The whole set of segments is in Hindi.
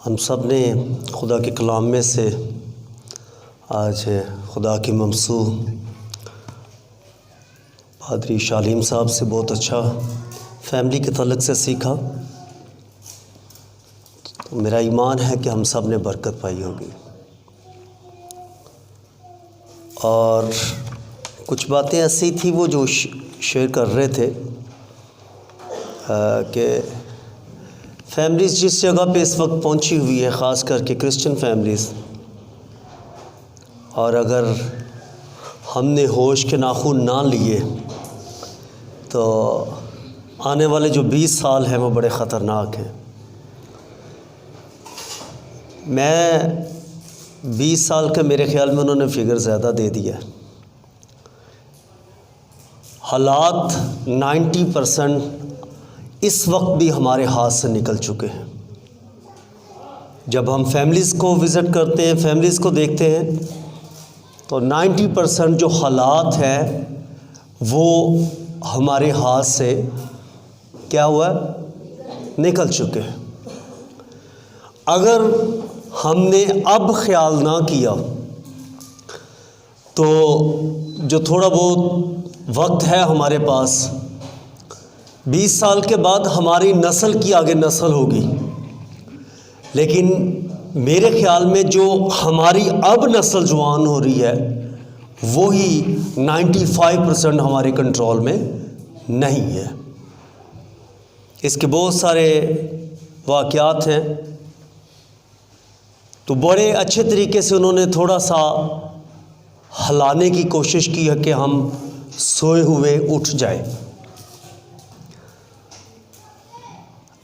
हम सब ने खुदा के कलाम में से आज खुदा की ममसू पादरी शालीम साहब से बहुत अच्छा फैमिली के तल्लुक़ से सीखा। तो मेरा ईमान है कि हम सब ने बरकत पाई होगी। और कुछ बातें ऐसी थी वो जो शेयर कर रहे थे कि फैमिलीज़ जिस जगह पे इस वक्त पहुंची हुई है, ख़ास करके क्रिश्चियन फैमिलीज़, और अगर हमने होश के नाखून ना लिए तो आने वाले जो 20 साल हैं वो बड़े ख़तरनाक हैं। मैं 20 साल का मेरे ख़्याल में उन्होंने फ़िगर ज़्यादा दे दिया। हालात 90% इस वक्त भी हमारे हाथ से निकल चुके हैं। जब हम फैमिलीज़ को विज़िट करते हैं, फैमिलीज़ को देखते हैं, तो 90% जो हालात हैं वो हमारे हाथ से क्या हुआ, निकल चुके हैं। अगर हमने अब ख्याल ना किया तो जो थोड़ा बहुत वक्त है हमारे पास, 20 साल के बाद हमारी नस्ल की आगे नस्ल होगी, लेकिन मेरे ख़्याल में जो हमारी अब नस्ल जवान हो रही है वो ही 95% हमारे कंट्रोल में नहीं है। इसके बहुत सारे वाक़यात हैं। तो बड़े अच्छे तरीके से उन्होंने थोड़ा सा हिलाने की कोशिश की है कि हम सोए हुए उठ जाएं।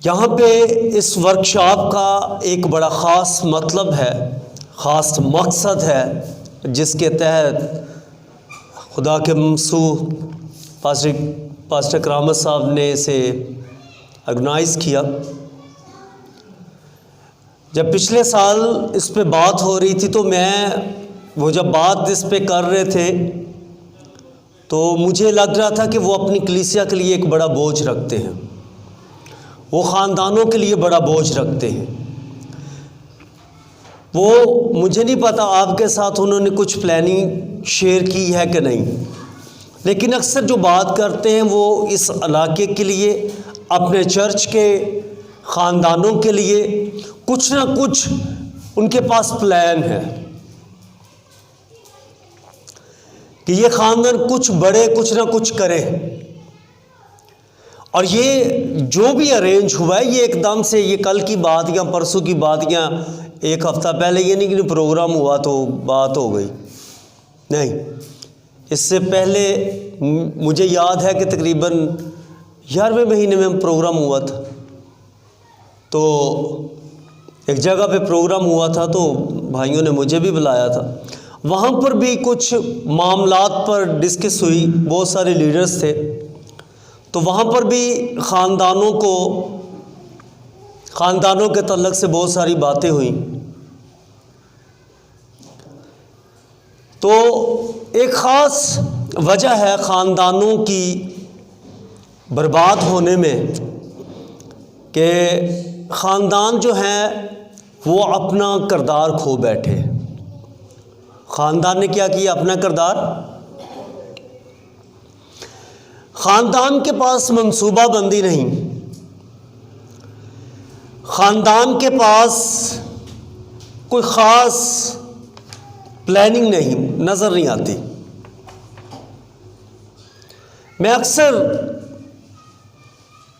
यहाँ पे इस वर्कशॉप का एक बड़ा ख़ास मतलब है, ख़ास मकसद है, जिसके तहत खुदा के ममसू पास्टर करामत साहब ने इसे ऑर्गेनाइज़ किया। जब पिछले साल इस पे बात हो रही थी तो वो जब बात इस पे कर रहे थे तो मुझे लग रहा था कि वो अपनी कलीसिया के लिए एक बड़ा बोझ रखते हैं, वो ख़ानदानों के लिए बड़ा बोझ रखते हैं। वो मुझे नहीं पता आपके साथ उन्होंने कुछ प्लानिंग शेयर की है कि नहीं, लेकिन अक्सर जो बात करते हैं वो इस इलाके के लिए, अपने चर्च के ख़ानदानों के लिए कुछ ना कुछ उनके पास प्लान है कि ये ख़ानदान कुछ बड़े कुछ ना कुछ करे। और ये जो भी अरेंज हुआ है, ये एकदम से, ये कल की बात या परसों की बात या एक हफ़्ता पहले, ये नहीं कि प्रोग्राम हुआ तो बात हो गई, नहीं। इससे पहले मुझे याद है कि तकरीबन 11वें महीने में प्रोग्राम हुआ था। तो एक जगह पे प्रोग्राम हुआ था तो भाइयों ने मुझे भी बुलाया था। वहाँ पर भी कुछ मामलात पर डिस्कस हुई, बहुत सारे लीडर्स थे। तो वहाँ पर भी ख़ानदानों के तल्लुक़ से बहुत सारी बातें हुई। तो एक ख़ास वजह है ख़ानदानों की बर्बाद होने में कि ख़ानदान जो हैं वो अपना किरदार खो बैठे। ख़ानदान ने क्या किया, अपना किरदार। ख़ानदान के पास मंसूबाबंदी नहीं, ख़ानदान के पास कोई ख़ास प्लानिंग नहीं, नज़र नहीं आती। मैं अक्सर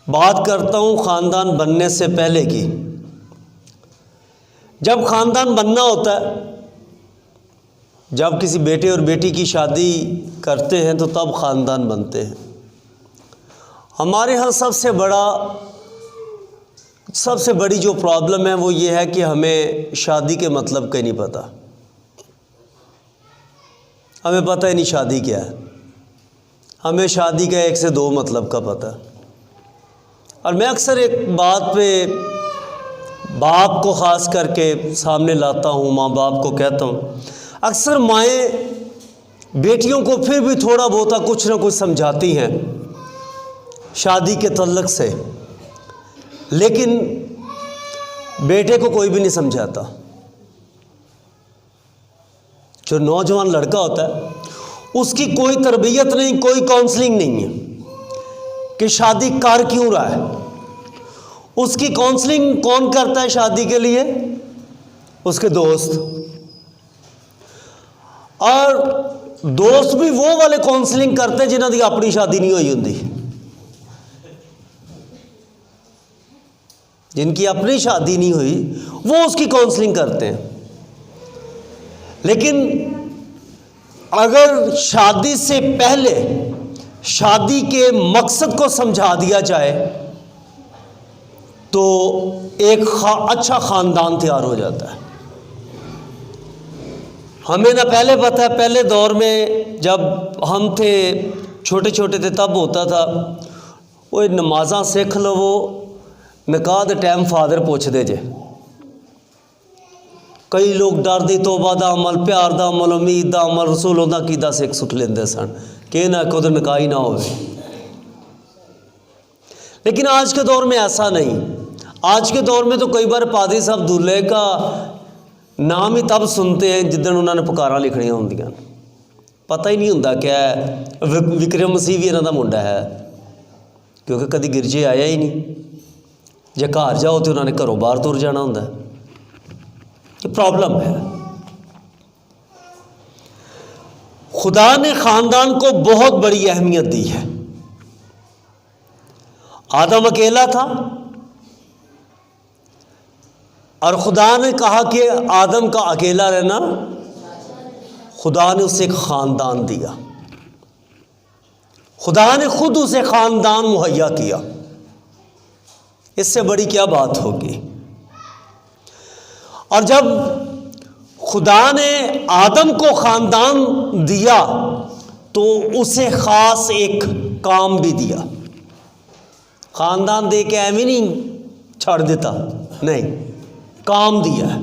बात करता हूँ ख़ानदान बनने से पहले की। जब ख़ानदान बनना होता है, जब किसी बेटे और बेटी की शादी करते हैं तो तब ख़ानदान बनते हैं। हमारे यहाँ सबसे बड़ी जो प्रॉब्लम है वो ये है कि हमें शादी के मतलब का ही नहीं पता। हमें पता ही नहीं शादी क्या है। हमें शादी का 1 से 2 मतलब का पता है। और मैं अक्सर एक बात पे बाप को ख़ास करके सामने लाता हूँ, माँ बाप को कहता हूँ, अक्सर माएँ बेटियों को फिर भी थोड़ा बहुत कुछ ना कुछ समझाती हैं शादी के तल्लुक़ से, लेकिन बेटे को कोई भी नहीं समझाता। जो नौजवान लड़का होता है उसकी कोई तरबियत नहीं, कोई काउंसलिंग नहीं है कि शादी कर क्यों रहा है। उसकी काउंसलिंग कौन करता है शादी के लिए? उसके दोस्त। और दोस्त भी वो वाले काउंसलिंग करते जिन्हों की अपनी शादी नहीं हुई होंगी। जिनकी अपनी शादी नहीं हुई वो उसकी काउंसलिंग करते हैं। लेकिन अगर शादी से पहले शादी के मकसद को समझा दिया जाए तो एक अच्छा ख़ानदान तैयार हो जाता है। हमें ना पहले पता है, पहले दौर में जब हम थे छोटे छोटे थे तब होता था वो नमाज़ां सीख लवो, निकाह दे टाइम फादर पूछते जे। कई लोग डर दी तौबा दा अमल, प्यार दा अमल, उम्मीद दा अमल, रसूलों दा कीदा सिख सुख लेंदे सन कि ना खुद निकाह ही ना हो। लेकिन आज के दौर में ऐसा नहीं। आज के दौर में तो कई बार पादरी साहब दूल्हे का नाम ही तब सुनते हैं जिदन उन्होंने पुकारा लिखनियां होंदियां। पता ही नहीं होंदा क्या विक्रम मसीह भी इन्हां दा मुंडा है, क्योंकि कभी गिरजे आया ही नहीं। जे घर जाओ तो उन्होंने घरों बाहर तुर जाना होंदा। ये प्रॉब्लम है। खुदा ने ख़ानदान को बहुत बड़ी अहमियत दी है। आदम अकेला था और खुदा ने कहा कि आदम का अकेला रहना, खुदा ने उसे एक ख़ानदान दिया। खुदा ने खुद उसे ख़ानदान मुहैया किया। इससे बड़ी क्या बात होगी। और जब खुदा ने आदम को ख़ानदान दिया तो उसे ख़ास एक काम भी दिया। ख़ानदान दे के एवं नहीं छोड़ देता, नहीं, काम दिया है।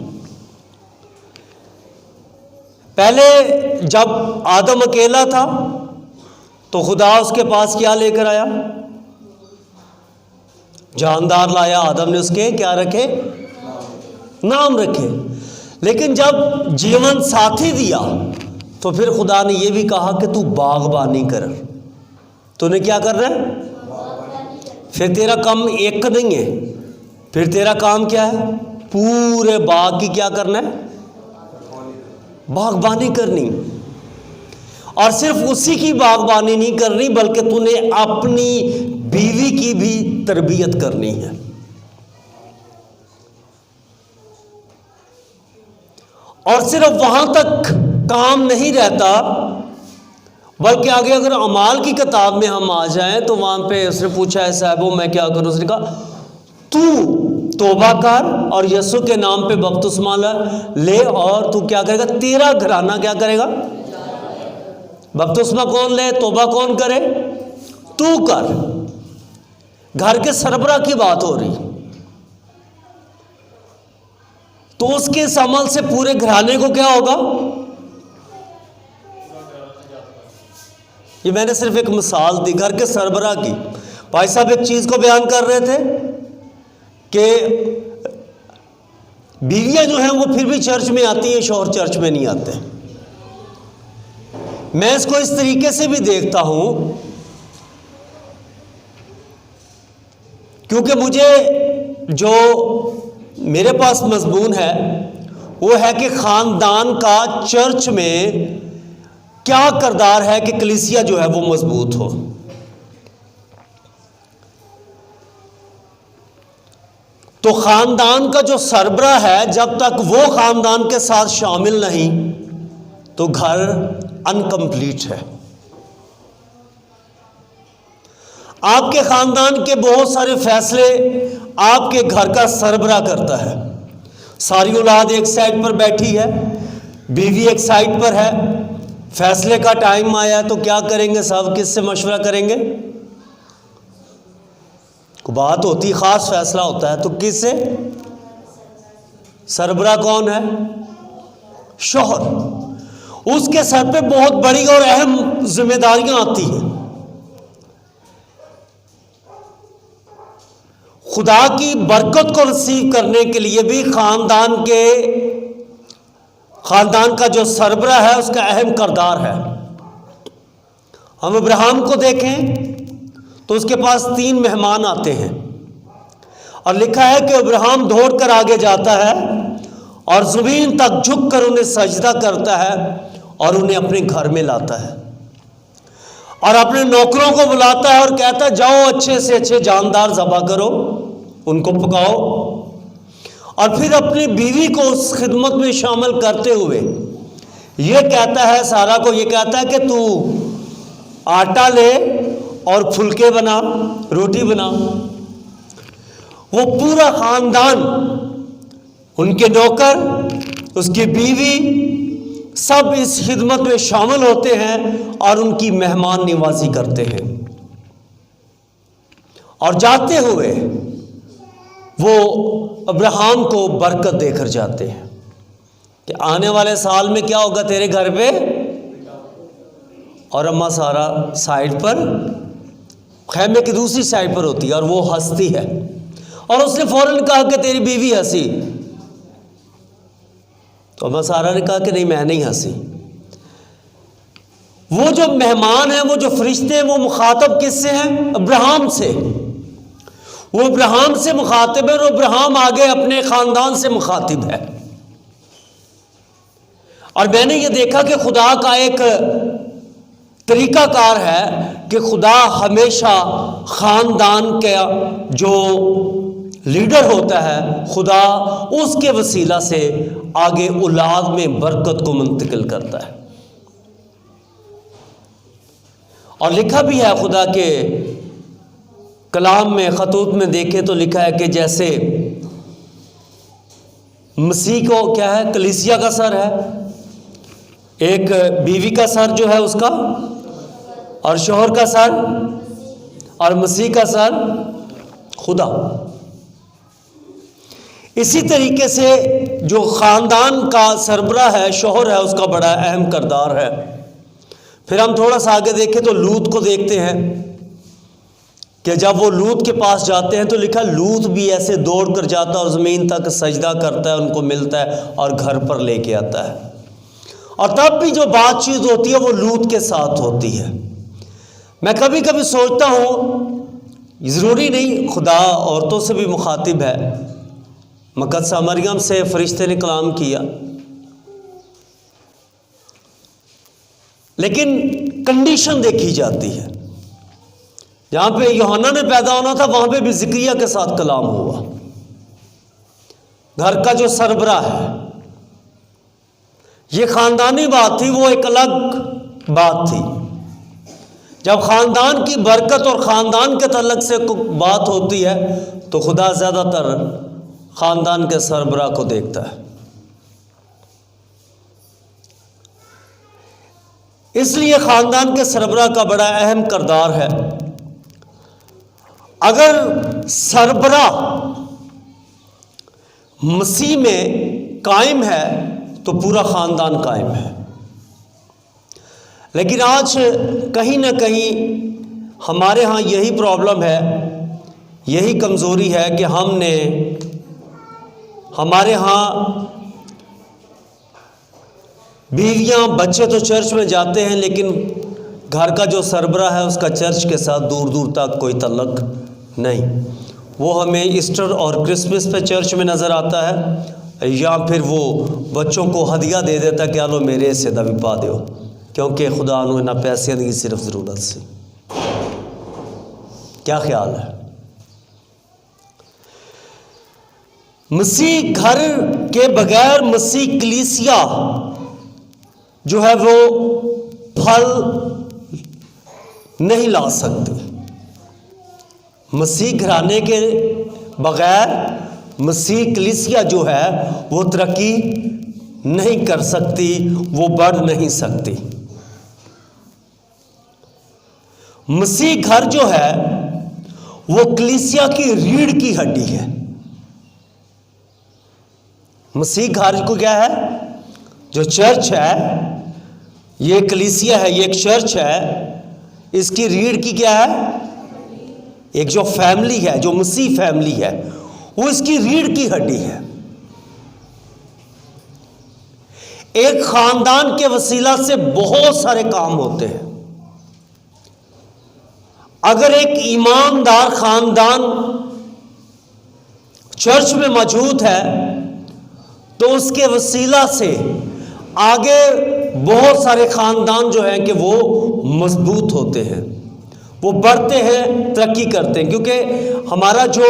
पहले जब आदम अकेला था तो खुदा उसके पास क्या लेकर आया? जानदार लाया। आदम ने उसके क्या रखे? नाम रखे। लेकिन जब जीवन साथी दिया तो फिर खुदा ने यह भी कहा कि तू बागबानी कर। तूने क्या करना है? फिर तेरा काम एक नहीं है, फिर तेरा काम क्या है? पूरे बाग की क्या करना है? बागबानी करनी। और सिर्फ उसी की बागबानी नहीं करनी बल्कि तूने अपनी बीवी की भी तरबियत करनी है। और सिर्फ वहां तक काम नहीं रहता बल्कि आगे अगर अमाल की किताब में हम आ जाएं तो वहां पे उसने पूछा है साहबो मैं क्या करूं? उसने कहा तू तौबा कर और यीशु के नाम पे बपतिस्मा ले और तू क्या करेगा? तेरा घराना क्या करेगा? बपतिस्मा कौन ले? तौबा कौन करे? तू कर। घर के सरबराह की बात हो रही। तो उसके इस अमल से पूरे घराने को क्या होगा? ये मैंने सिर्फ एक मिसाल दी घर के सरबराह की। भाई साहब एक चीज को बयान कर रहे थे कि बीवियां जो हैं वो फिर भी चर्च में आती हैं, शौहर चर्च में नहीं आते। मैं इसको इस तरीके से भी देखता हूं क्योंकि मुझे जो मेरे पास मजमून है वो है कि ख़ानदान का चर्च में क्या किरदार है कि कलीसिया जो है वो मजबूत हो। तो ख़ानदान का जो सरबराह है जब तक वो ख़ानदान के साथ शामिल नहीं तो घर अनकम्प्लीट है। आपके ख़ानदान के बहुत सारे फैसले आपके घर का सरबराह करता है। सारी औलाद एक साइड पर बैठी है, बीवी एक साइड पर है, फैसले का टाइम आया तो क्या करेंगे? सब किससे मशवरा करेंगे? को बात होती ख़ास फैसला होता है तो किससे? सरबराह कौन है? शौहर। उसके सर पे बहुत बड़ी और अहम जिम्मेदारियां आती हैं। खुदा की बरकत को रिसीव करने के लिए भी खानदान का जो सरबरा है उसका अहम किरदार है। हम अब्राहम को देखें तो उसके पास 3 मेहमान आते हैं और लिखा है कि अब्राहम दौड़कर आगे जाता है और ज़मीन तक झुककर उन्हें सजदा करता है और उन्हें अपने घर में लाता है और अपने नौकरों को बुलाता है और कहता है जाओ अच्छे से अच्छे जानदार ज़बह करो, उनको पकाओ, और फिर अपनी बीवी को उस खिदमत में शामिल करते हुए ये कहता है, सारा को ये कहता है कि तू आटा ले और फुलके बना, रोटी बना। वो पूरा खानदान, उनके नौकर, उसकी बीवी, सब इस खिदमत में शामिल होते हैं और उनकी मेहमान नवाजी करते हैं। और जाते हुए वो अब्राहम को बरकत देकर जाते हैं कि आने वाले साल में क्या होगा तेरे घर पे। और अम्मा सारा साइड पर, खैमे की दूसरी साइड पर होती है और वो हंसती है और उसने फौरन कहा कि तेरी बीवी हंसी। तो अम्मा सारा ने कहा कि नहीं, मैं नहीं हंसी। वो जो मेहमान हैं, वो जो फरिश्ते हैं, वो मुखातब किससे हैं? अब्राहम से। वो अब्राहम से मुखातिब है और अब्राहम आगे अपने खानदान से मुखातिब है। और मैंने ये देखा कि खुदा का एक तरीकाकार है कि खुदा हमेशा खानदान का जो लीडर होता है, खुदा उसके वसीला से आगे औलाद में बरकत को मुंतकिल करता है। और लिखा भी है खुदा के कलाम में, खतूत में देखें तो लिखा है कि जैसे मसीह को क्या है, कलीसिया का सर है, एक बीवी का सर जो है उसका, और शौहर का सर, और मसीह का सर खुदा। इसी तरीके से जो ख़ानदान का सरबरा है, शौहर है, उसका बड़ा अहम किरदार है। फिर हम थोड़ा सा आगे देखें तो लूत को देखते हैं कि जब वो लूत के पास जाते हैं तो लिखा लूत भी ऐसे दौड़ कर जाता है और ज़मीन तक सजदा करता है, उनको मिलता है और घर पर लेके आता है। और तब भी जो बातचीत होती है वो लूत के साथ होती है। मैं कभी कभी सोचता हूँ, ज़रूरी नहीं खुदा औरतों से भी मुखातिब है। मकदसा मरियम से फरिश्ते ने कलाम किया, लेकिन कंडीशन देखी जाती है। जहाँ पे यूहन्ना ने पैदा होना था वहाँ पे भी ज़िक्रिया के साथ कलाम हुआ। घर का जो सरबरा है, ये ख़ानदानी बात थी, वो एक अलग बात थी। जब ख़ानदान की बरकत और ख़ानदान के तल्लक से बात होती है तो खुदा ज़्यादातर ख़ानदान के सरबरा को देखता है। इसलिए ख़ानदान के सरबरा का बड़ा अहम किरदार है। अगर सरबरा मसीह में कायम है तो पूरा ख़ानदान कायम है। लेकिन आज कहीं ना कहीं हमारे यहाँ यही प्रॉब्लम है, यही कमज़ोरी है कि हमारे यहाँ बीवियाँ बच्चे तो चर्च में जाते हैं, लेकिन घर का जो सरबरा है उसका चर्च के साथ दूर दूर तक कोई तल्लक नहीं। वो हमें ईस्टर और क्रिसमस पे चर्च में नज़र आता है, या फिर वो बच्चों को हदिया दे देता कि आलो मेरे से दबी पा दो, क्योंकि खुदा ने ना पैसे की सिर्फ ज़रूरत से। क्या ख्याल है? मसीह घर के बगैर मसीह कलीसिया जो है वो फल नहीं ला सकती। मसीह घराने के बगैर मसीह कलीसिया जो है वो तरक्की नहीं कर सकती, वो बढ़ नहीं सकती। मसीह घर जो है वो कलीसिया की रीढ़ की हड्डी है। मसीह घर को क्या है? जो चर्च है, ये कलीसिया है, ये एक चर्च है, इसकी रीढ़ की क्या है? एक जो फैमिली है, जो मसीह फैमिली है, वो इसकी रीढ़ की हड्डी है। एक खानदान के वसीला से बहुत सारे काम होते हैं। अगर एक ईमानदार खानदान चर्च में मौजूद है तो उसके वसीला से आगे बहुत सारे खानदान जो हैं कि वो मजबूत होते हैं, वो बढ़ते हैं, तरक्की करते हैं। क्योंकि हमारा जो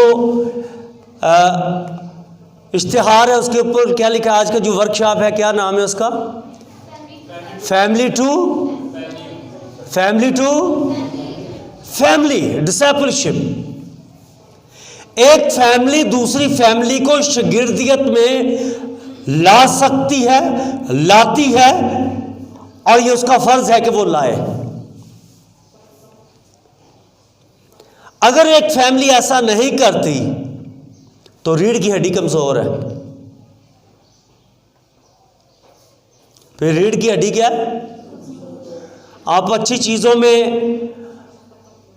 इश्तिहार है उसके ऊपर क्या लिखा है, आज का जो वर्कशॉप है क्या नाम है उसका? Family to family discipleship. एक फैमिली दूसरी फैमिली को शागिर्दियत में ला सकती है, लाती है, और ये उसका फर्ज है कि वो लाए। अगर एक फैमिली ऐसा नहीं करती तो रीढ़ की हड्डी कमजोर है। फिर रीढ़ की हड्डी क्या है? आप अच्छी चीजों में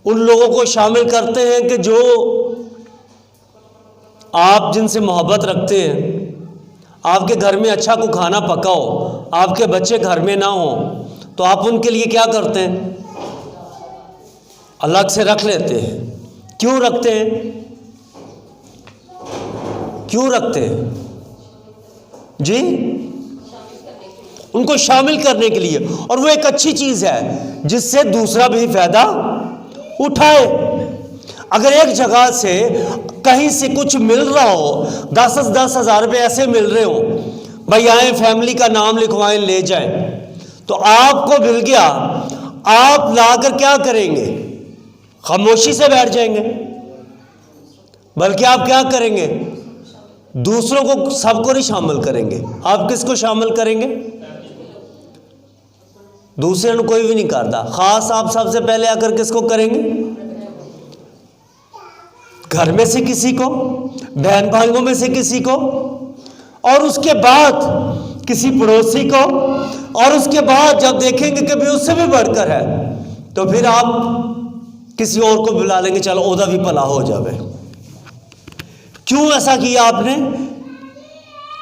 उन लोगों को शामिल करते हैं कि जो आप जिनसे मोहब्बत रखते हैं। आपके घर में अच्छा को खाना पका हो, आपके बच्चे घर में ना हो, तो आप उनके लिए क्या करते हैं? अलग से रख लेते हैं। क्यों रखते हैं? क्यों रखते हैं जी? उनको शामिल करने के लिए। और वो एक अच्छी चीज है जिससे दूसरा भी फायदा उठाए। अगर एक जगह से कहीं से कुछ मिल रहा हो, 10,000 रुपये ऐसे मिल रहे हो, भाई आए फैमिली का नाम लिखवाएं, ले जाएं, तो आपको मिल गया, आप लाकर क्या करेंगे? खामोशी से बैठ जाएंगे। बल्कि आप क्या करेंगे? दूसरों को, सबको नहीं शामिल करेंगे। आप किसको शामिल करेंगे? दूसरे को कोई भी नहीं करता। खास आप सबसे पहले आकर किसको करेंगे? घर में से किसी को, बहन भाइयों में से किसी को, और उसके बाद किसी पड़ोसी को, और उसके बाद जब देखेंगे कि भी उससे भी बढ़कर है तो फिर आप किसी और को बुला लेंगे, चलो ओदा भी भला हो जाए। क्यों ऐसा किया आपने?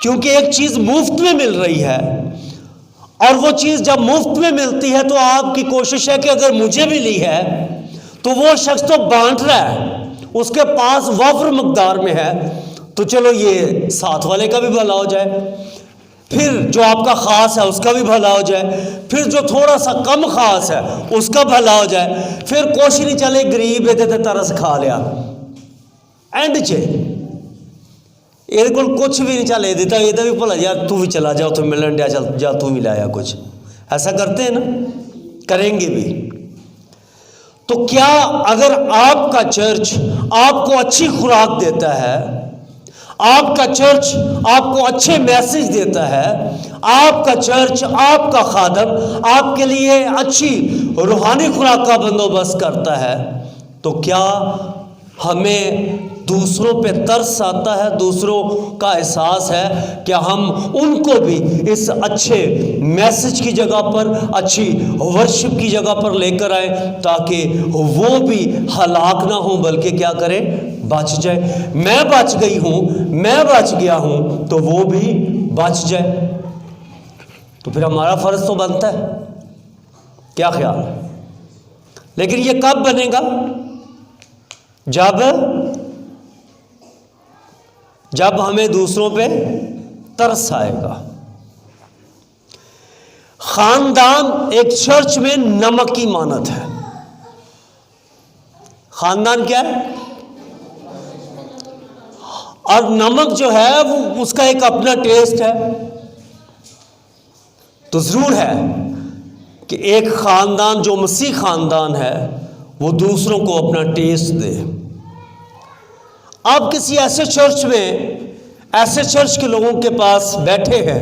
क्योंकि एक चीज मुफ्त में मिल रही है, और वो चीज जब मुफ्त में मिलती है तो आपकी कोशिश है कि अगर मुझे मिली है तो वो शख्स तो बांट रहा है, उसके पास वफ्र मकदार में है, तो चलो ये साथ वाले का भी भला हो जाए, फिर जो आपका खास है उसका भी भला हो जाए, फिर जो थोड़ा सा कम खास है उसका भला हो जाए, फिर कोशिश नहीं चले गरीब है तो तरस खा लिया एंड चे ये कुछ भी नहीं चले देता, ये भी भला यार तू भी चला जाओ तो मिलन दिया, चल जा तू भी लाया कुछ। ऐसा करते हैं ना, करेंगे भी। तो क्या अगर आपका चर्च आपको अच्छी खुराक देता है, आपका चर्च आपको अच्छे मैसेज देता है, आपका चर्च, आपका खादम आपके लिए अच्छी रूहानी खुराक का बंदोबस्त करता है, तो क्या हमें दूसरों पे तरस आता है, दूसरों का एहसास है? क्या हम उनको भी इस अच्छे मैसेज की जगह पर, अच्छी वर्शिप की जगह पर लेकर आए ताकि वो भी हलाक ना हो बल्कि क्या करें? बच जाए। मैं बच गई हूं, मैं बच गया हूं, तो वो भी बच जाए। तो फिर हमारा फर्ज तो बनता है। क्या ख्याल? लेकिन ये कब बनेगा? जब हमें दूसरों पे तरस आएगा। खानदान एक चर्च में नमक की मानत है। खानदान क्या है? और नमक जो है वो उसका एक अपना टेस्ट है। तो जरूर है कि एक खानदान जो मसीह खानदान है वो दूसरों को अपना टेस्ट दे। आप किसी ऐसे चर्च में, ऐसे चर्च के लोगों के पास बैठे हैं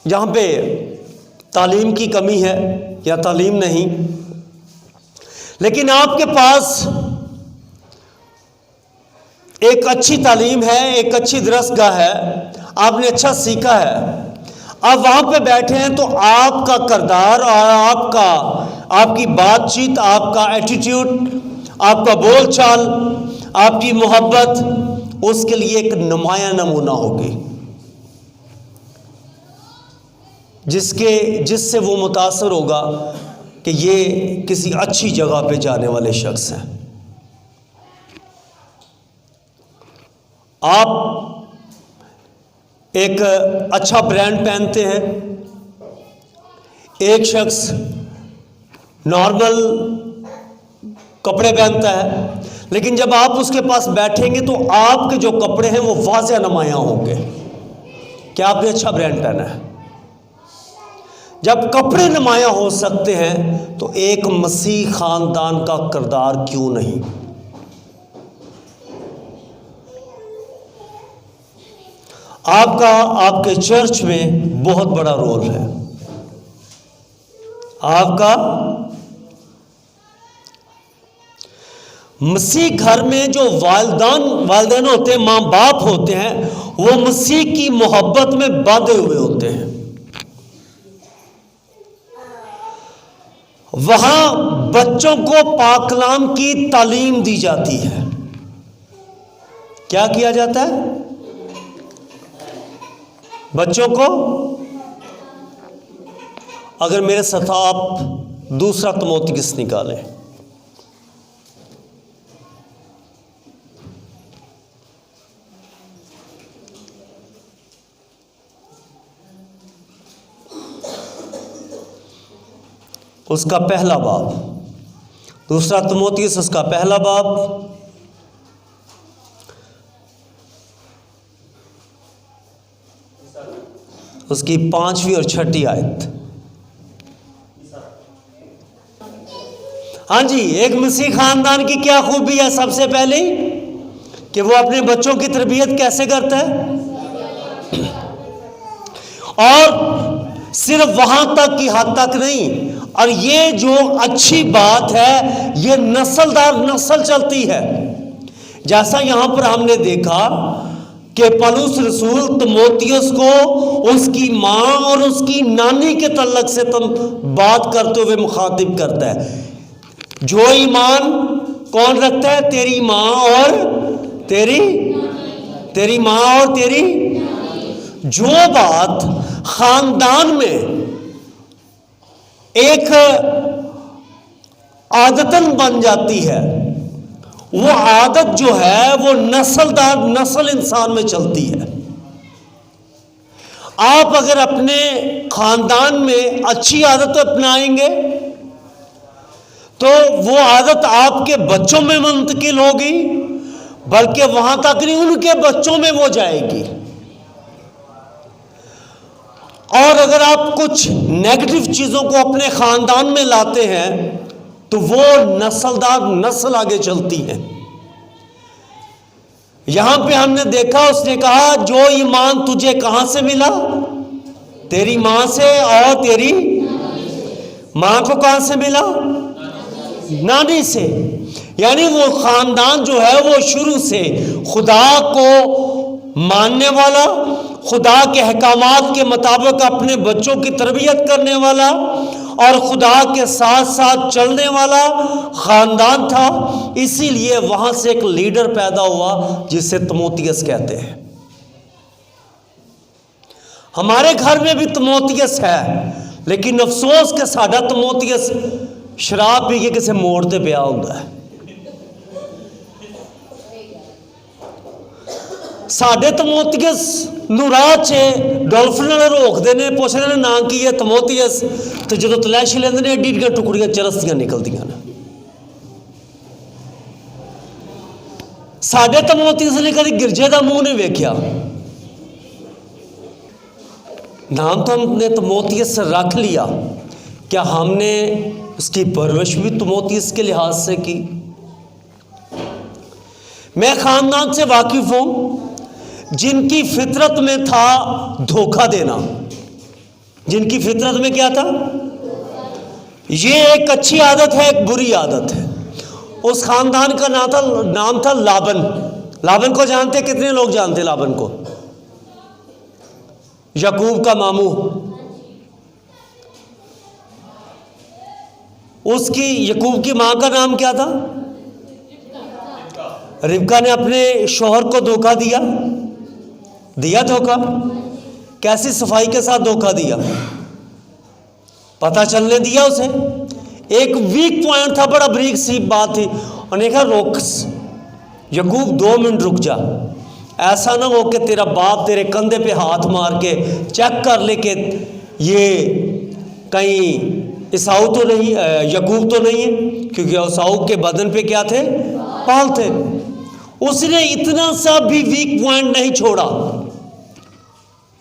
जहां पे तालीम की कमी है या तालीम नहीं, लेकिन आपके पास एक अच्छी तालीम है, एक अच्छी दरसगाह है, आपने अच्छा सीखा है, आप वहां पे बैठे हैं, तो आपका किरदार और आपका आपकी बातचीत, आपका एटीट्यूड, आपका बोलचाल, आपकी मोहब्बत उसके लिए एक नुमाया नमूना होगी, जिससे वो मुतासर होगा कि ये किसी अच्छी जगह पे जाने वाले शख्स हैं। आप एक अच्छा ब्रांड पहनते हैं, एक शख्स नॉर्मल कपड़े पहनता है, लेकिन जब आप उसके पास बैठेंगे तो आपके जो कपड़े हैं वो वाज़ेह नुमाया होंगे कि आपने अच्छा ब्रांड पहना है। जब कपड़े नुमाया हो सकते हैं तो एक मसीह खानदान का किरदार क्यों नहीं। आपका आपके चर्च में बहुत बड़ा रोल है। आपका मसीह घर में जो वालिदैन होते हैं, माँ बाप होते हैं, वो मसीह की मोहब्बत में बांधे हुए होते हैं। वहां बच्चों को पाक कलाम की तालीम दी जाती है। क्या किया जाता है? बच्चों को, अगर मेरे साथ आप दूसरा तीमुथियुस निकालें, उसका पहला बाब, दूसरा तीमुथियुस उसका पहला बाब, उसकी 5वीं और 6ठी आयत। हाँ जी, एक मसीह खानदान की क्या खूबी है? सबसे पहले कि वो अपने बच्चों की तरबियत कैसे करता है, और सिर्फ वहां तक की हद तक नहीं, और ये जो अच्छी बात है ये नस्लदार नस्ल चलती है। जैसा यहां पर हमने देखा कि पौलुस रसूल तीमुथियुस को उसकी माँ और उसकी नानी के तल्लक से तुम बात करते हुए मुखातिब करता है। जो ईमान कौन रखता है? तेरी माँ और तेरी माँ और तेरी। जो बात खानदान में एक आदतन बन जाती है, वो आदत जो है वो नस्लदार नस्ल इंसान में चलती है। आप अगर अपने खानदान में अच्छी आदत अपनाएंगे तो वो आदत आपके बच्चों में मुंतकिल होगी, बल्कि वहां तक नहीं, उनके बच्चों में वो जाएगी। और अगर आप कुछ नेगेटिव चीजों को अपने खानदान में लाते हैं तो वो नस्लदार नस्ल आगे चलती है। यहां पे हमने देखा, उसने कहा जो ईमान तुझे कहां से मिला? तेरी मां से। और तेरी मां को कहां से मिला? नानी से। यानी वो खानदान जो है वो शुरू से खुदा को मानने वाला, खुदा के अहकामात के मुताबिक अपने बच्चों की तरबियत करने वाला और खुदा के साथ साथ चलने वाला खानदान था। इसीलिए वहां से एक लीडर पैदा हुआ जिसे तीमुथियुस कहते हैं। हमारे घर में भी तीमुथियुस है, लेकिन अफसोस कि साडा तीमुथियुस शराब पी के किसी मोड़ ते पिया हुंदा है। साडे तीमुथियुस नूं राह च डॉल्फिन वाले रोकते हैं, पुछते हैं नाम की है? तीमुथियुस। तो जो तलैशी लेंदे ने एड्डी एड्डियां टुकड़ियां चरस दियां निकलदियां ने। साडे तीमुथियुस ने कभी गिरजे का मुंह नहीं वेख्या। नाम तो हमने तीमुथियुस रख लिया, क्या हमने उसकी परवरिश भी तीमुथियुस के लिहाज से की? मैं खानदान से वाकिफ हूं जिनकी फितरत में था धोखा देना। जिनकी फितरत में क्या था? ये एक अच्छी आदत है, एक बुरी आदत है। उस खानदान का नाम था लाबन। लाबन को जानते? कितने लोग जानते लाबन को? याकूब का मामू। उसकी यकूब की माँ का नाम क्या था? रिबका ने अपने शौहर को धोखा दिया धोखा। कैसी सफाई के साथ धोखा दिया? पता चलने दिया उसे। एक वीक पॉइंट था, बड़ा बरीक सी बात थी। उन्होंने कहा रोक यकूब, 2 मिनट रुक जा, ऐसा ना हो कि तेरा बाप तेरे कंधे पे हाथ मार के चेक कर ले कि ये कहीं ईसाऊ तो नहीं, यकूब तो नहीं है, क्योंकि ईसाऊ के बदन पे क्या थे? बाल थे। उसने इतना सा भी वीक पॉइंट नहीं छोड़ा।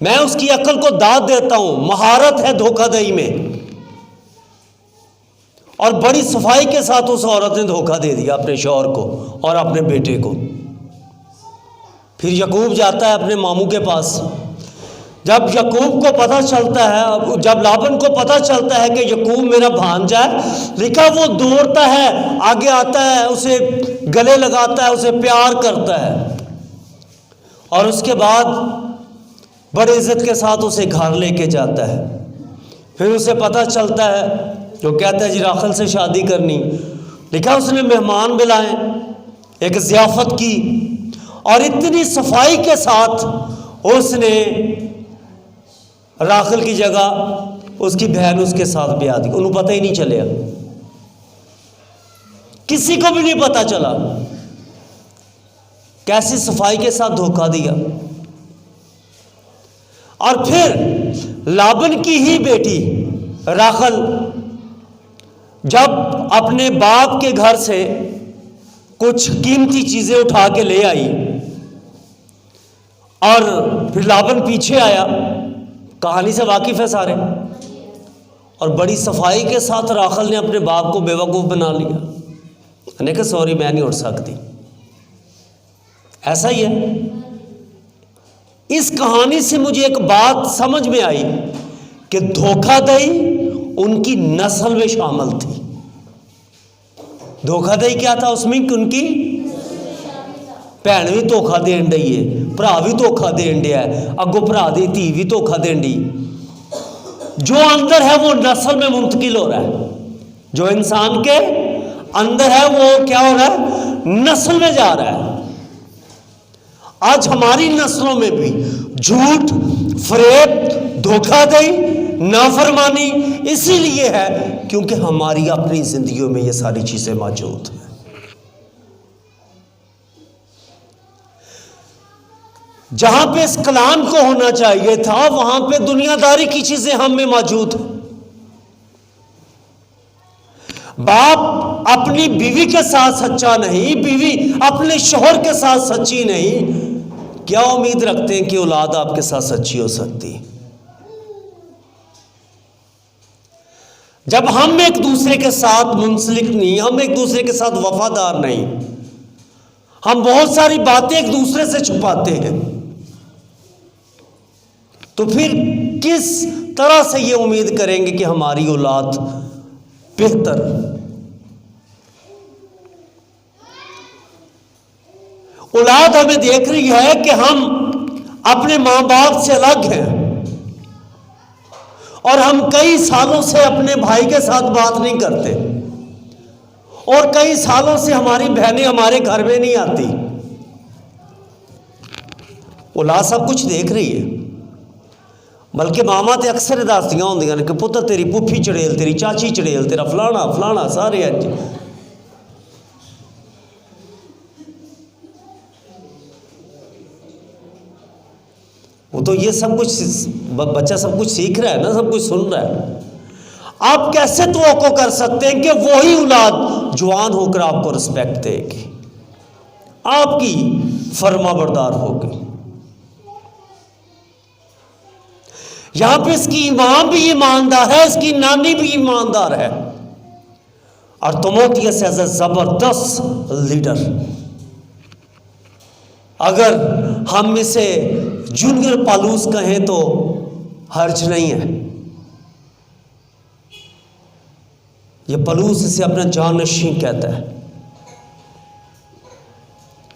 मैं उसकी अकल को दाद देता हूं, महारत है धोखाधड़ी में। और बड़ी सफाई के साथ उस औरत ने धोखा दे दिया अपने शौहर को और अपने बेटे को। फिर यकूब जाता है अपने मामू के पास। जब यकूब को पता चलता है, जब लाबन को पता चलता है कि यकूब मेरा भांजा है, लिखा वो दौड़ता है, आगे आता है, उसे गले लगाता है, उसे प्यार करता है और उसके बाद बड़ी इज्जत के साथ उसे घर लेके जाता है। फिर उसे पता चलता है, जो कहता है जी राखल से शादी करनी। लिखा उसने मेहमान बुलाए, एक ज़ियाफत की और इतनी सफाई के साथ उसने राखल की जगह उसकी बहन उसके साथ ब्याह दी। उन्हें पता ही नहीं चलिया, किसी को भी नहीं पता चला। कैसी सफाई के साथ धोखा दिया। और फिर लाबन की ही बेटी राखल जब अपने बाप के घर से कुछ कीमती चीजें उठा के ले आई और फिर लाबन पीछे आया, कहानी से वाकिफ है सारे, और बड़ी सफाई के साथ राखल ने अपने बाप को बेवकूफ़ बना लिया। मैंने कहा सॉरी मैं नहीं उठ सकती। ऐसा ही है। इस कहानी से मुझे एक बात समझ में आई कि धोखाधड़ी उनकी नस्ल में शामिल थी। धोखाधड़ी क्या था उसमें कि उनकी भैन भी धोखा देन डी है, भरा भी धोखा देन दिया है, अगों भरा दी धी भी धोखा देन डी। जो अंदर है वो नस्ल में मुंतकिल हो रहा है। जो इंसान के अंदर है वो क्या हो रहा है? नस्ल में जा रहा है। आज हमारी नस्लों में भी झूठ, फरेब, धोखाधड़ी, नाफरमानी इसीलिए है क्योंकि हमारी अपनी जिंदगियों में ये सारी चीजें मौजूद हैं। जहां पे इस कलाम को होना चाहिए था वहां पे दुनियादारी की चीजें हम में मौजूद हैं। बाप अपनी बीवी के साथ सच्चा नहीं, बीवी अपने शौहर के साथ सच्ची नहीं, क्या उम्मीद रखते हैं कि औलाद आपके साथ सच्ची हो सकती? जब हम एक दूसरे के साथ मुंसलिक नहीं, हम एक दूसरे के साथ वफादार नहीं, हम बहुत सारी बातें एक दूसरे से छुपाते हैं, तो फिर किस तरह से ये उम्मीद करेंगे कि हमारी औलाद बेहतर? औलाद हमें देख रही है कि हम अपने मां बाप से अलग हैं और हम कई सालों से अपने भाई के साथ बात नहीं करते और कई सालों से हमारी बहनें हमारे घर में नहीं आती। औलाद सब कुछ देख रही है। बल्कि मामा तो अक्सर दसदियां होंदियां ने कि पुत्र तेरी पुफी चड़ेल, तेरी चाची चड़ेल, तेरा फलाना फलाना सारे अज। वो तो ये सब कुछ बच्चा सब कुछ सीख रहा है ना, सब कुछ सुन रहा है। आप कैसे तवक्को कर सकते हैं कि वही औलाद जवान होकर आपको रिस्पेक्ट देगी, आपकी फर्माबरदार होगी? यहां पे इसकी मां भी ईमानदार है, इसकी नानी भी ईमानदार है और तिमोथियस एज ए जबरदस्त लीडर। अगर हम इसे जूनियर पालूस कहें तो हर्ज नहीं है। ये पलूस इसे अपना जानशीं कहता है।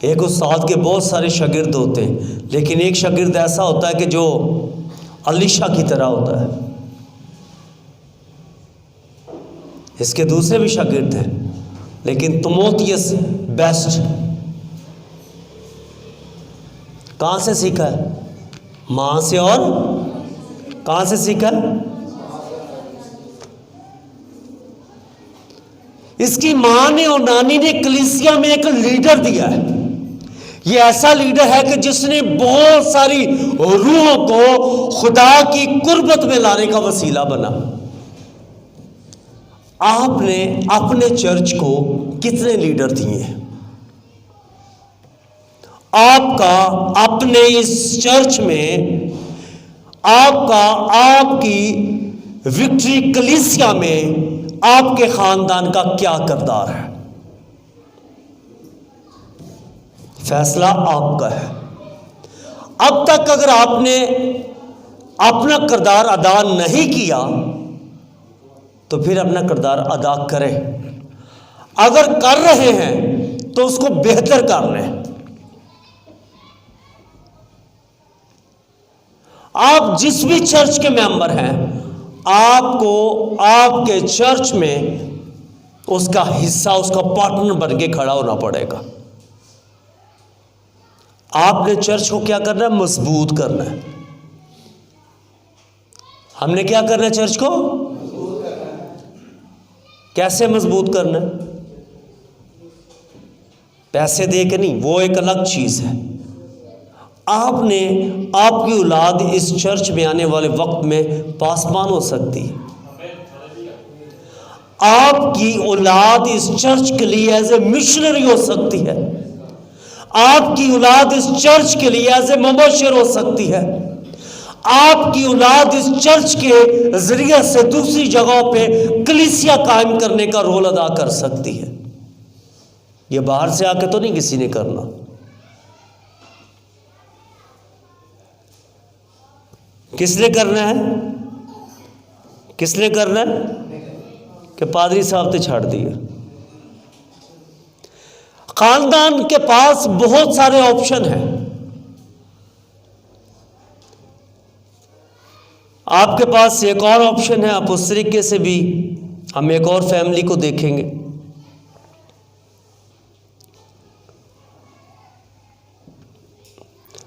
एक उस्ताद के बहुत सारे शागिर्द होते हैं, लेकिन एक शागिर्द ऐसा होता है कि जो अलीशा की तरह होता है। इसके दूसरे भी शागिर्द हैं, लेकिन तिमोथियस बेस्ट। कहाँ से सीखा है? माँ से। और कहाँ से सीखा? इसकी माँ ने और नानी ने कलीसिया में एक लीडर दिया है। ये ऐसा लीडर है कि जिसने बहुत सारी रूहों को खुदा की कुर्बत में लाने का वसीला बना। आपने अपने चर्च को कितने लीडर दिए हैं? आपका अपने इस चर्च में, आपकी विक्ट्री कलीसिया में आपके खानदान का क्या किरदार है? फैसला आपका है। अब तक अगर आपने अपना किरदार अदा नहीं किया तो फिर अपना किरदार अदा करें। अगर कर रहे हैं तो उसको बेहतर कर लें। आप जिस भी चर्च के मेंबर हैं, आपको आपके चर्च में उसका हिस्सा, उसका पार्टनर बन के खड़ा होना पड़ेगा। आपने चर्च को क्या करना है? मजबूत करना है। हमने क्या करना है? चर्च को कैसे मजबूत करना है? पैसे दे के नहीं, वो एक अलग चीज है। आपने, आपकी औलाद इस चर्च में आने वाले वक्त में पासबान हो सकती है। आपकी औलाद इस चर्च के लिए एज ए मिशनरी हो सकती है। आपकी औलाद इस चर्च के लिए एज ए मुबश्शिर हो सकती है। आपकी औलाद इस चर्च के जरिए से दूसरी जगहों पे कलीसिया कायम करने का रोल अदा कर सकती है। ये बाहर से आके तो नहीं किसी ने करना। किसने करना है? किसने करना है? कि पादरी साहब ने छाड़ दिए। खानदान के पास बहुत सारे ऑप्शन हैं। आपके पास एक और ऑप्शन है। आप उस तरीके से भी, हम एक और फैमिली को देखेंगे।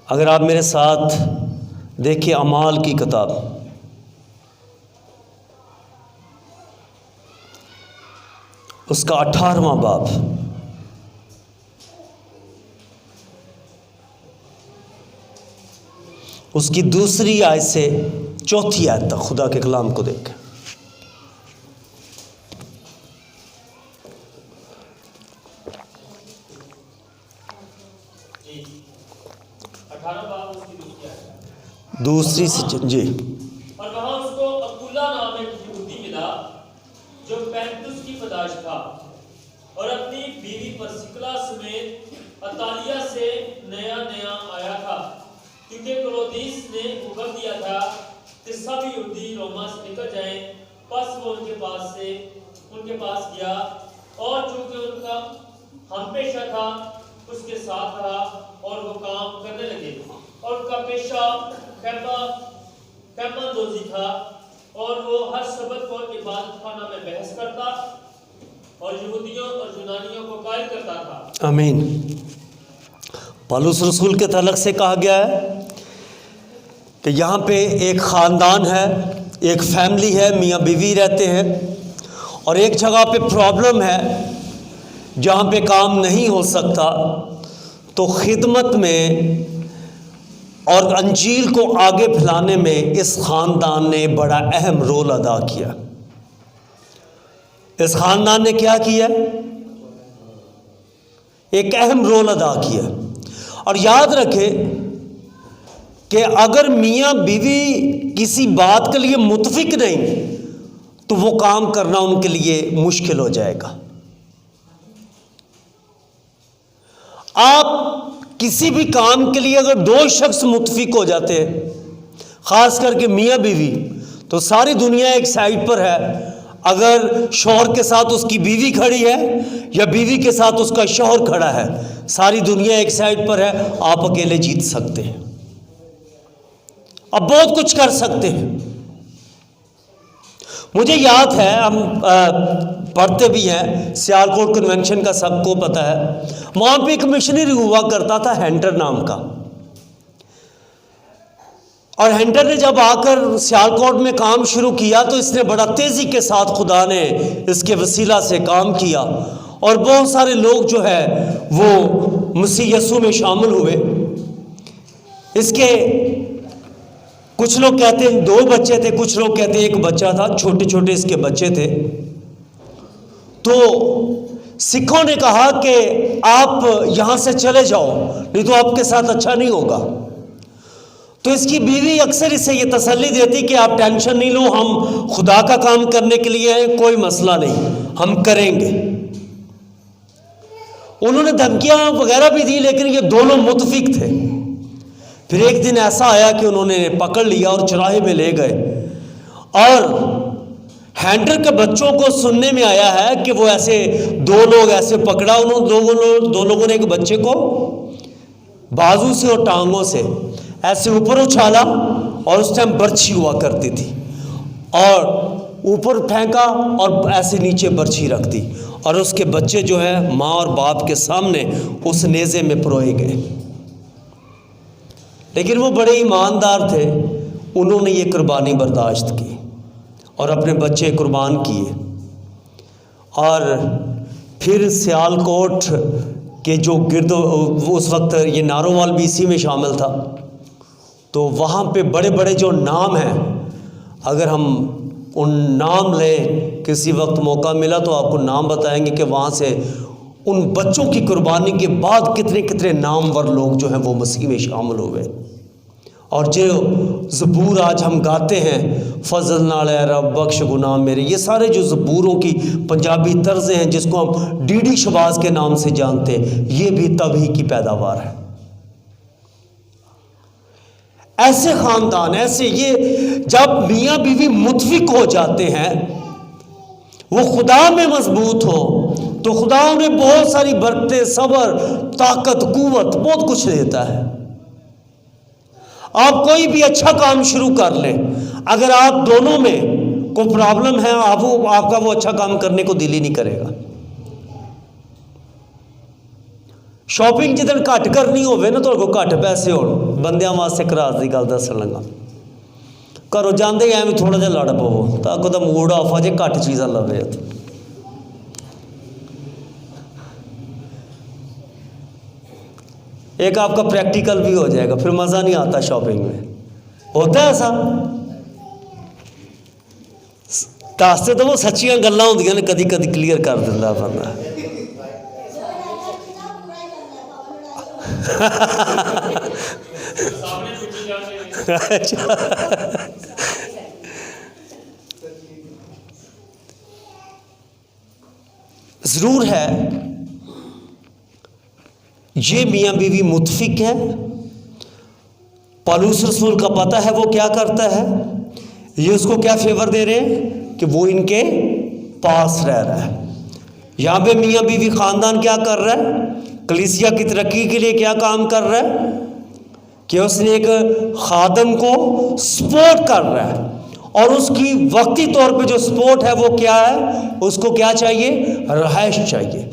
अगर आप मेरे साथ देखिए अमाल की किताब, उसका 18वां बाब, उसकी दूसरी आयत से चौथी आयत तक खुदा के कलाम को देखें। दूसरी से जी। और वहां उसको अकुला नाम एक यहूदी मिला जो 35 की पैदाइश था और अपनी बीवी परसिकला समेत अतालिया से नया नया आया था, क्योंकि क्लोदिस ने हुक्म दिया था कि सब यहूदी रोमा से निकल जाएं। बस वो उनके पास गया और चूंकि उनका हमपेशा था उसके साथ रहा और वो काम करने लगे। और उनका पेशा कैमंदोजी था और वो हर सबत को इबादत खाना में बहस करता और यहूदियों और यूनानियों को कायल करता था। आमीन। पौलुस रसूल के तलक से कहा गया है कि यहाँ पे एक ख़ानदान है, एक फैमिली है, मियाँ बीवी रहते हैं और एक जगह पे प्रॉब्लम है जहाँ पे काम नहीं हो सकता, तो खिदमत में और अंजील को आगे फैलाने में इस ख़ानदान ने बड़ा अहम रोल अदा किया। इस ख़ानदान ने क्या किया? एक अहम रोल अदा किया। और याद रखें कि अगर मियाँ बीवी किसी बात के लिए मुत्फिक नहीं तो वो काम करना उनके लिए मुश्किल हो जाएगा। आप किसी भी काम के लिए अगर दो शख्स मुत्फिक हो जाते हैं, ख़ास करके मियाँ बीवी, तो सारी दुनिया एक साइड पर है। अगर शौहर के साथ उसकी बीवी खड़ी है या बीवी के साथ उसका शौहर खड़ा है, सारी दुनिया एक साइड पर है। आप अकेले जीत सकते हैं, अब बहुत कुछ कर सकते हैं। मुझे याद है हम पढ़ते भी हैं, सियालकोट कन्वेंशन का सबको पता है। वहाँ पे एक मिशनरी हुआ करता था हैंटर नाम का, और हैंटर ने जब आकर सियालकोट में काम शुरू किया तो इसने बड़ा तेज़ी के साथ खुदा ने इसके वसीला से काम किया, और बहुत सारे लोग जो है वो मसीह यीशु में शामिल हुए। इसके कुछ लोग कहते हैं 2 बच्चे थे, कुछ लोग कहते हैं 1 बच्चा था, छोटे छोटे इसके बच्चे थे। तो सिखों ने कहा कि आप यहाँ से चले जाओ, नहीं तो आपके साथ अच्छा नहीं होगा। तो इसकी बीवी अक्सर इसे ये तसल्ली देती कि आप टेंशन नहीं लो, हम खुदा का काम करने के लिए हैं, कोई मसला नहीं, हम करेंगे। उन्होंने धमकियां वगैरह भी दी, लेकिन ये दोनों मुतफिक थे। फिर एक दिन ऐसा आया कि उन्होंने पकड़ लिया और चौराहे में ले गए, और हैंटर के बच्चों को सुनने में आया है कि वो ऐसे 2 लोग ऐसे पकड़ा, उन्होंने 2 लोगों ने एक बच्चे को बाजू से और टांगों से ऐसे ऊपर उछाला, और उस टाइम बर्छी हुआ करती थी, और ऊपर फेंका और ऐसे नीचे बर्छी रख दी, और उसके बच्चे जो है माँ और बाप के सामने उस नेज़े में परोए गए। लेकिन वो बड़े ईमानदार थे, उन्होंने ये कुर्बानी बर्दाश्त की और अपने बच्चे कुर्बान किए। और फिर सियालकोट के जो गिर्द, उस वक्त ये नारोवाल भी इसी में शामिल था, तो वहाँ पे बड़े बड़े जो नाम हैं, अगर हम उन नाम लें, किसी वक्त मौका मिला तो आपको नाम बताएंगे कि वहाँ से उन बच्चों की कुर्बानी के बाद कितने कितने नामवर लोग जो हैं वो मसीह में शामिल हुए। और जो ज़बूर आज हम गाते हैं, फजल नाल ए रब बख्श गुनाह मेरे, ये सारे जो ज़बूरों की पंजाबी तर्ज़ें हैं जिसको हम डीडी शबाज के नाम से जानते हैं, ये भी तभी की पैदावार है। ऐसे ख़ानदान, ऐसे ये जब मियाँ बीवी मुतफिक हो जाते हैं, वो खुदा में मजबूत हो, तो खुदा उन्हें बहुत सारी बरकतें, सब्र, ताकत, कुव्वत, बहुत कुछ देता है। आप कोई भी अच्छा काम शुरू कर लें, अगर आप दोनों में कोई प्रॉब्लम है, आपका वो अच्छा काम करने को दिल ही नहीं करेगा। शॉपिंग जिदन घट करनी होवे ना, तो घट पैसे हो बंदियां वास्ते करास की गल दसन लगा, घरों जाते एवं थोड़ा जहा लड़ पवो ताकि तो मूड ऑफ आ जाए, घट चीज़ा लवे। एक आपका प्रैक्टिकल भी हो जाएगा, फिर मज़ा नहीं आता शॉपिंग में। होता है ऐसा, दसते तो वो सच्चियां गल्लां होंदियां ने, कदी कदी क्लीयर कर दिंदा बंदा। अच्छा, ज़रूर है ये मियाँ बीवी मुतफिक है। पौलुस रसूल का पता है वो क्या करता है, ये उसको क्या फेवर दे रहे हैं कि वो इनके पास रह रहा है। यहाँ पे मियाँ बीवी ख़ानदान क्या कर रहा है, कलीसिया की तरक्की के लिए क्या काम कर रहा है कि उसने एक खादम को सपोर्ट कर रहा है, और उसकी वक्ती तौर पे जो सपोर्ट है वो क्या है, उसको क्या चाहिए, रहाइश चाहिए।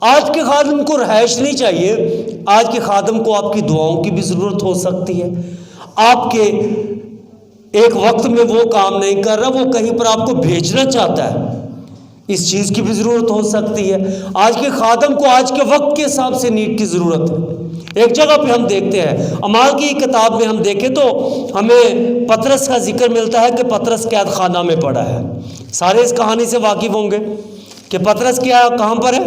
आज के खादम को रहाइश नहीं चाहिए, आज के खादम को आपकी दुआओं की भी ज़रूरत हो सकती है। आपके एक वक्त में वो काम नहीं कर रहा, वो कहीं पर आपको भेजना चाहता है, इस चीज़ की भी ज़रूरत हो सकती है। आज के खादम को आज के वक्त के हिसाब से नीड की ज़रूरत है। एक जगह पे हम देखते हैं, अमाल की किताब में हम देखें तो हमें पतरस का जिक्र मिलता है कि पतरस कैद खाना में पड़ा है। सारे इस कहानी से वाकिफ़ होंगे कि पतरस क्या कहाँ पर है,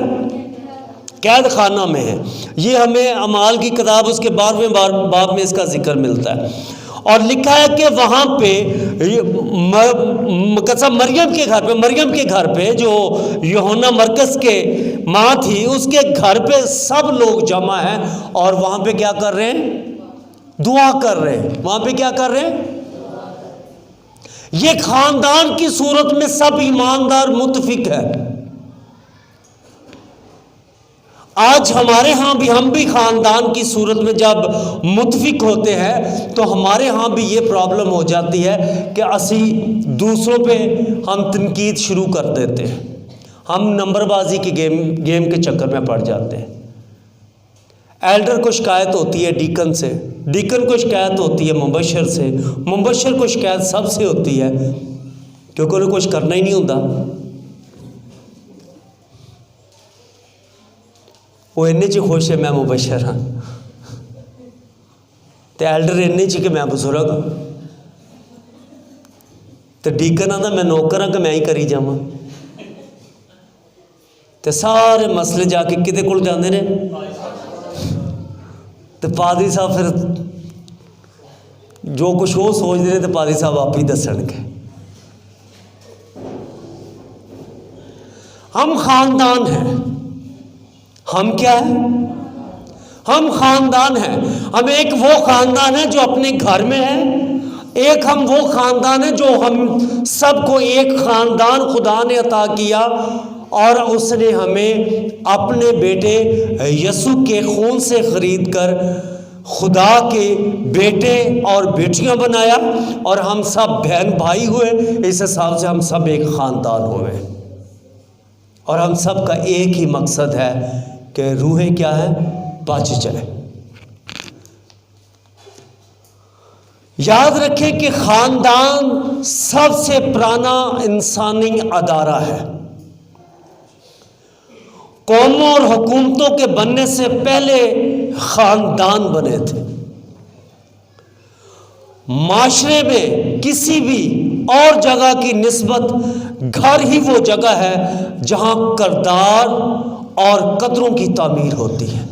कैद खाना में है। ये हमें अमाल की किताब उसके 12वें बाब में इसका जिक्र मिलता है, और लिखा है कि वहाँ पे मरियम के घर पे जो यूहन्ना मरकस के माँ थी, उसके घर पे सब लोग जमा हैं, और वहाँ पे क्या कर रहे हैं, दुआ कर रहे हैं। वहाँ पे क्या कर रहे हैं, ये खानदान की सूरत में सब ईमानदार मुतफिक है। आज हमारे यहाँ भी, हम भी ख़ानदान की सूरत में जब मुतफिक होते हैं तो हमारे यहाँ भी ये प्रॉब्लम हो जाती है कि असी दूसरों पे हम तनकीद शुरू कर देते हैं, हम नंबरबाजी की गेम के चक्कर में पड़ जाते हैं। एल्डर को शिकायत होती है डीकन से, डीकन को शिकायत होती है मुबशर से, मुबशर को शिकायत सबसे होती है, क्योंकि उन्हें कुछ करना ही नहीं होता। वो इन्ने च खुश है मैं मुबशर हाँ, तो एल्डर इन्ने च कि मैं बजुर्ग हाँ, तो डीकन आंदा मैं नौकर हाँ कि मैं ही करी जावां। तो सारे मसले जाके किते कोल जांदे ने, तो पादरी साहब फिर जो कुछ वो सोचते हैं तो पादरी साहब आप ही दसणगे। हम खानदान हैं, हम क्या है, हम खानदान हैं। हम एक वो खानदान है जो अपने घर में है, एक हम वो खानदान है जो हम सबको एक खानदान खुदा ने अता किया, और उसने हमें अपने बेटे यसु के खून से खरीद कर खुदा के बेटे और बेटियां बनाया, और हम सब बहन भाई हुए। इस हिसाब से हम सब एक ख़ानदान हुए, और हम सब का एक ही मकसद है कि रूहें क्या है, बच जाए। याद रखें कि ख़ानदान सबसे पुराना इंसानी अदारा है। कौमों और हुकूमतों के बनने से पहले ख़ानदान बने थे। माशरे में किसी भी और जगह की निस्बत घर ही वो जगह है जहां किरदार और कदरों की तामीर होती है।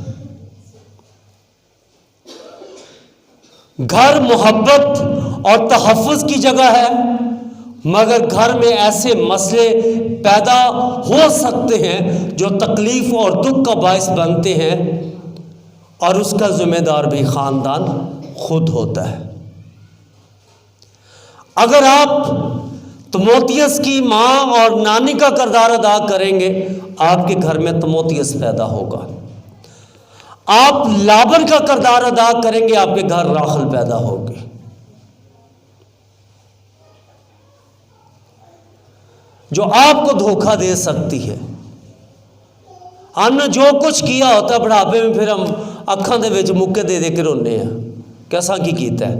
घर मोहब्बत और तहफ़्फ़ुज़ की जगह है, मगर घर में ऐसे मसले पैदा हो सकते हैं जो तकलीफ़ और दुख का बायस बनते हैं, और उसका ज़िम्मेदार भी ख़ानदान खुद होता है। अगर आप तमोथियस की माँ और नानी का किरदार अदा करेंगे, आपके घर में तमोथियस पैदा होगा। आप लाबन का किरदार अदा करेंगे, आपके घर राखल पैदा होगी। जो आपको धोखा दे सकती है। हमने जो कुछ किया होता बुढ़ापे में, फिर हम अखां दे विच मुक्के दे के रोने हैं कि असां की कीता है,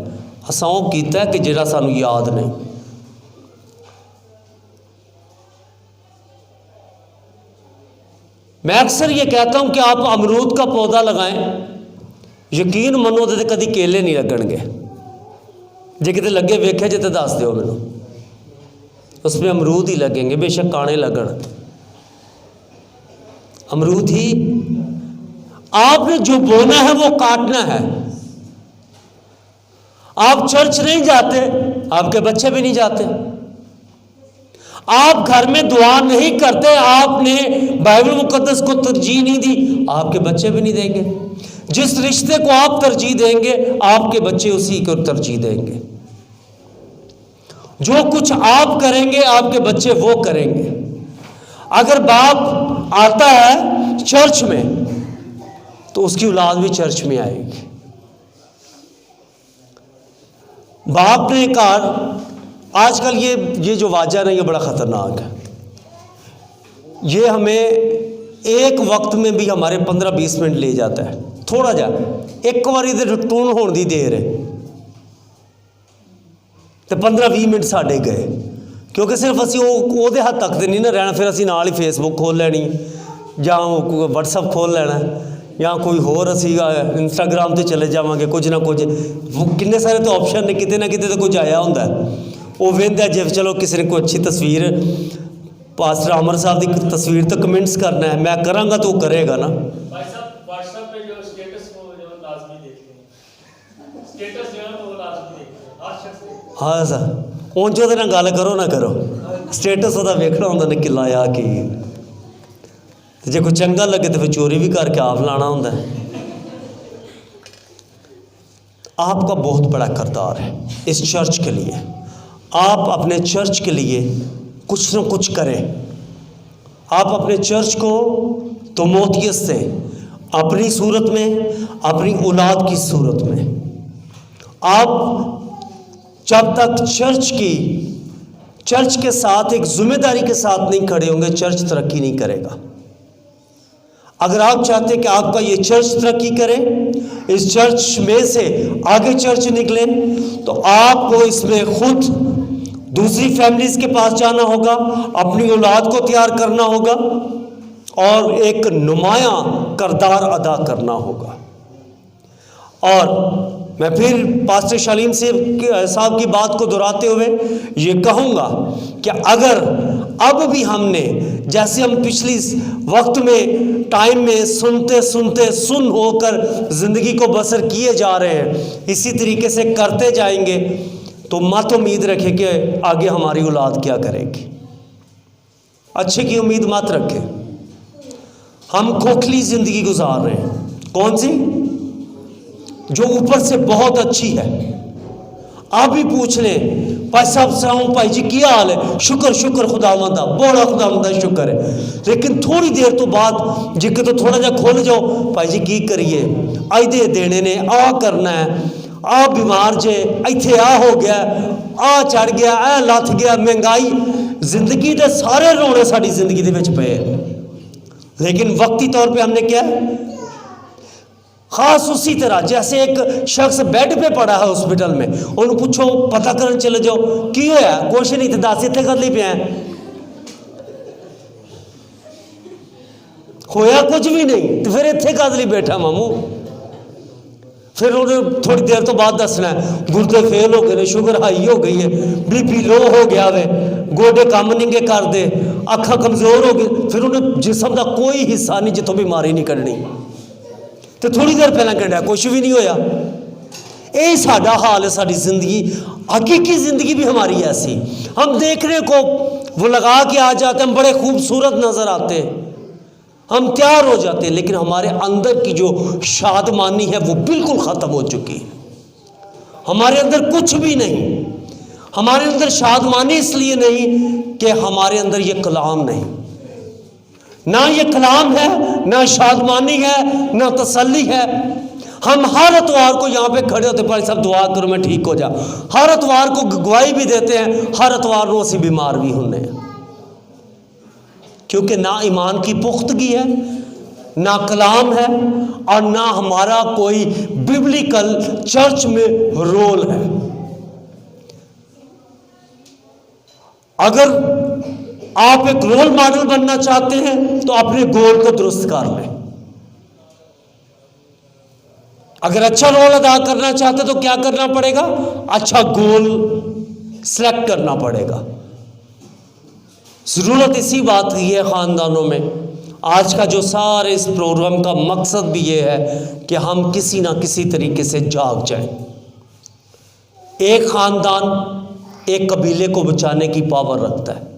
असां वो कीता है कि जिहड़ा सानू याद नहीं। मैं अक्सर ये कहता हूं कि आप अमरूद का पौधा लगाएं, यकीन मनो तो कभी केले नहीं लगणगे। जे किते लगे वेखे जे तो दस दिओ मैनूं, उसमें अमरूद ही लगेंगे, बेशक काणे लगन, अमरूद ही। आपने जो बोना है वो काटना है। आप चर्च नहीं जाते, आपके बच्चे भी नहीं जाते। आप घर में दुआ नहीं करते, आपने बाइबल मुकद्दस को तरजीह नहीं दी, आपके बच्चे भी नहीं देंगे। जिस रिश्ते को आप तरजीह देंगे, आपके बच्चे उसी को तरजीह देंगे। जो कुछ आप करेंगे, आपके बच्चे वो करेंगे। अगर बाप आता है चर्च में, तो उसकी औलाद भी चर्च में आएगी। बाप ने कहा, आजकल ये जो वाजा है, ये बड़ा ख़तरनाक है। ये हमें एक वक्त में भी हमारे 15-20 मिनट ले जाता है। थोड़ा जा एक बारी तो टून होने की देर है, तो 15-20 मिनट साढ़े गए, क्योंकि सिर्फ असी वो हद तक तो नहीं ना रहना। फिर असी नाल ही फेसबुक खोल लैनी, या वट्सअप खोल लेना, या कोई होर असी इंस्टाग्राम से चले जावांगे। कुछ ना कुछ किन्ने सारे तो ऑप्शन ने, किते ना किते तो कुछ आया होंदा है। वो वेंदा जे चलो किसी ने कोई अच्छी तस्वीर, पास्टर अमर साहब की तस्वीर तो कमेंट्स करना है, मैं करांगा तो वो करेगा ना। भाई साहब व्हाट्सएप पे जो स्टेटस को जो लाजमी देखते हैं, स्टेटस जो है वो लाजमी देखते हैं हर शख्स। हाँ सर, उन जो ना गल करो ना करो, स्टेटस वो वेखना होंदा ने कि लाया कि, जे कोई चंगा लगे तो फिर चोरी भी करके आप लाना होंदा है। आपका बहुत बड़ा किरदार है इस चर्च के लिए। आप अपने चर्च के लिए कुछ न कुछ करें। आप अपने चर्च को तमोथियस से अपनी सूरत में, अपनी औलाद की सूरत में, आप जब तक चर्च के साथ एक जिम्मेदारी के साथ नहीं खड़े होंगे, चर्च तरक्की नहीं करेगा। अगर आप चाहते हैं कि आपका ये चर्च तरक्की करे, इस चर्च में से आगे चर्च निकले, तो आपको इसमें खुद दूसरी फैमिलीज के पास जाना होगा, अपनी औलाद को तैयार करना होगा और एक नुमायां किरदार अदा करना होगा। और मैं फिर पास्टर शालीम साहब की बात को दोहराते हुए ये कहूँगा कि अगर अब भी हमने, जैसे हम पिछली वक्त में टाइम में सुनते सुनते सुन होकर ज़िंदगी को बसर किए जा रहे हैं, इसी तरीके से करते जाएंगे तो मत उम्मीद रखें कि आगे हमारी औलाद क्या करेगी। अच्छे की उम्मीद मत रखें। हम खोखली ज़िंदगी गुजार रहे हैं। कौन सी? जो ऊपर से बहुत अच्छी है। आप भी पूछ लें, भाई साहब सलाम भाई जी क्या हाल है? शुक्र शुक्र खुदावंद दा, बड़ा खुदावंद दा शुक्र है। लेकिन थोड़ी देर तो बाद जिक्र तो थोड़ा जा खोल जाओ, भाई जी की करिए, आइदे देने ने, आ करना है, आ बीमार जे, इत्थे आ हो गया, आ चढ़ गया, आ लथ गया, महंगाई, जिंदगी के सारे रोने साड़ी जिंदगी दे विच पे। लेकिन वक्ती तौर पे हमने क्या है, खास उसी तरह जैसे एक शख्स बेड पे पड़ा है हॉस्पिटल में, उन्हें पूछो, पता करन चले जाओ की होया, कुछ नहीं तो दस इतने कर ली पे होया कुछ भी नहीं, तो फिर इतने कर ली बैठा मामू। फिर उन्हें थोड़ी देर तो बाद दसना है गुर्दे फेल हो गए ने, शुगर हाई हो गई है, बीपी लो हो गया वे, गोडे काम नहीं के कर दे, अखा कमजोर हो गई। फिर उन्हें जिसम का कोई हिस्सा नहीं जितों बीमारी नहीं कढ़नी, तो थोड़ी देर पहला कहना कुछ भी नहीं होया। यही साडा हाल है, साड़ी जिंदगी, हकीकी जिंदगी भी हमारी ऐसी। हम देखने को वो लगा के आ जाते, हम बड़े खूबसूरत नजर आते, हम तैयार हो जाते, लेकिन हमारे अंदर की जो शादमानी है वो बिल्कुल ख़त्म हो चुकी है। हमारे अंदर कुछ भी नहीं। हमारे अंदर शादमानी इसलिए नहीं कि हमारे अंदर ये कलाम नहीं, ना ये कलाम है, ना शादमानी है, ना तसल्ली है। हम हर इतवार को यहाँ पे खड़े होते, भाई साहब दुआ करो मैं ठीक हो जा। हर इतवार को गवाही भी देते हैं, हर इतवार को असी बीमार भी होने हैं, क्योंकि ना ईमान की पुख्तगी है, ना कलाम है, और ना हमारा कोई बिब्लिकल चर्च में रोल है। अगर आप एक रोल मॉडल बनना चाहते हैं तो अपने गोल को दुरुस्त कर लें। अगर अच्छा रोल अदा करना चाहते तो क्या करना पड़ेगा? अच्छा गोल सिलेक्ट करना पड़ेगा। जरूरत इसी बात की है खानदानों में। आज का जो सारे इस प्रोग्राम का मकसद भी ये है कि हम किसी ना किसी तरीके से जाग जाएं। एक खानदान एक कबीले को बचाने की पावर रखता है।